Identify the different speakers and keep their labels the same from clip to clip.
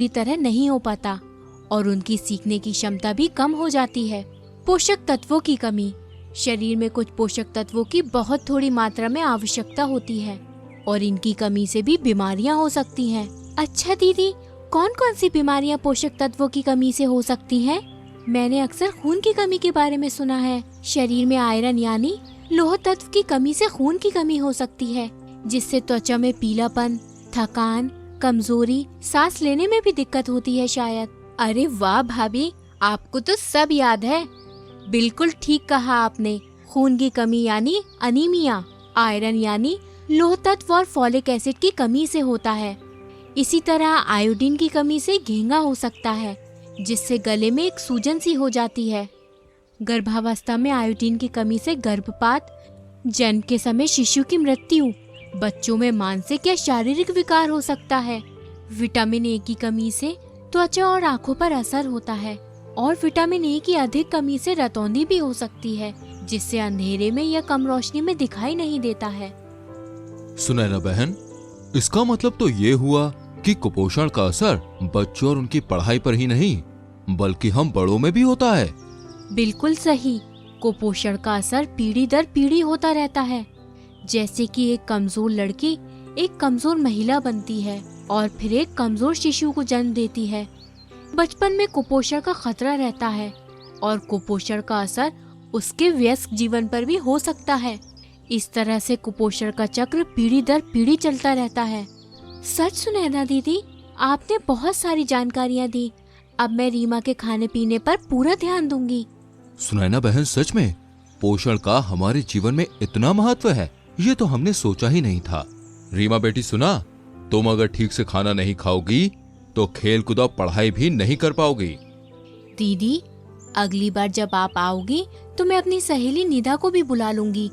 Speaker 1: पूरी तरह नहीं हो पाता और उनकी सीखने की क्षमता भी कम हो जाती है। पोषक तत्वों की कमी। शरीर में कुछ पोषक तत्वों की बहुत थोड़ी मात्रा में आवश्यकता होती है और इनकी कमी से भी बीमारियां हो सकती हैं। अच्छा दीदी, कौन कौन सी बीमारियां पोषक तत्वों की कमी से हो सकती हैं? मैंने अक्सर खून की कमी के बारे में सुना है। शरीर में आयरन यानी लौह तत्व की कमी से खून की कमी हो सकती है, जिससे त्वचा में पीलापन, थकान, कमजोरी, सांस लेने में भी दिक्कत होती है शायद। अरे वाह भाभी, आपको तो सब याद है। बिल्कुल ठीक कहा आपने। खून की कमी यानी अनीमिया, आयरन यानी लौह तत्व और फॉलिक एसिड की कमी से होता है। इसी तरह आयोडीन की कमी से घेंगा हो सकता है, जिससे गले में एक सूजन सी हो जाती है। गर्भावस्था में आयोडीन की कमी से गर्भपात, जन्म के समय शिशु की मृत्यु, बच्चों में मानसिक या शारीरिक विकार हो सकता है। विटामिन ए की कमी से त्वचा और आंखों पर असर होता है और विटामिन ए की अधिक कमी से रतौंधी भी हो सकती है, जिससे अंधेरे में या कम रोशनी में दिखाई नहीं देता है।
Speaker 2: सुनैना बहन, इसका मतलब तो ये हुआ कि कुपोषण का असर बच्चों और उनकी पढ़ाई पर ही नहीं बल्कि हम बड़ों में भी होता है।
Speaker 1: बिल्कुल सही। कुपोषण का असर पीढ़ी दर पीढ़ी होता रहता है। जैसे कि एक कमजोर लड़की एक कमजोर महिला बनती है और फिर एक कमजोर शिशु को जन्म देती है। बचपन में कुपोषण का खतरा रहता है और कुपोषण का असर उसके वयस्क जीवन पर भी हो सकता है। इस तरह से कुपोषण का चक्र पीढ़ी दर पीढ़ी चलता रहता है। सच सुनैना दीदी, आपने बहुत सारी जानकारियाँ दी। अब मैं रीमा के खाने पीने पर पूरा ध्यान दूंगी।
Speaker 2: सुनैना बहन, सच में पोषण का हमारे जीवन में इतना महत्व है, ये तो हमने सोचा ही नहीं था। रीमा बेटी सुना, तुम अगर ठीक से खाना नहीं खाओगी तो खेल कूद और पढ़ाई भी नहीं कर पाओगी।
Speaker 1: दीदी, अगली बार जब आप आओगी तो मैं अपनी सहेली निधा को भी बुला लूंगी।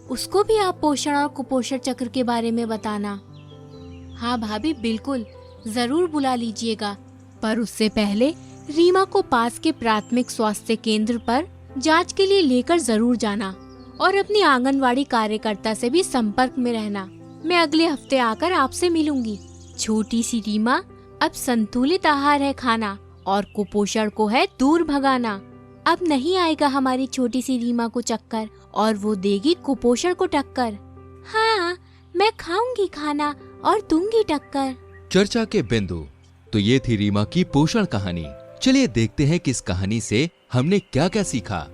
Speaker 1: उसको भी आप पोषण और कुपोषण चक्र के बारे में बताना। हाँ भाभी, बिल्कुल, जरूर बुला लीजिएगा। पर उससे पहले रीमा को पास के प्राथमिक स्वास्थ्य केंद्र पर जांच के लिए लेकर जरूर जाना और अपनी आंगनवाड़ी कार्यकर्ता से भी संपर्क में रहना। मैं अगले हफ्ते आकर आपसे मिलूंगी। छोटी सी रीमा, अब संतुलित आहार है खाना और कुपोषण को है दूर भगाना। अब नहीं आएगा हमारी छोटी सी रीमा को चक्कर और वो देगी कुपोषण को टक्कर। हाँ, मैं खाऊंगी खाना और दूंगी टक्कर।
Speaker 2: चर्चा के बिंदु। तो ये थी रीमा की पोषण कहानी। चलिए देखते हैं कि इस कहानी से हमने क्या क्या सीखा।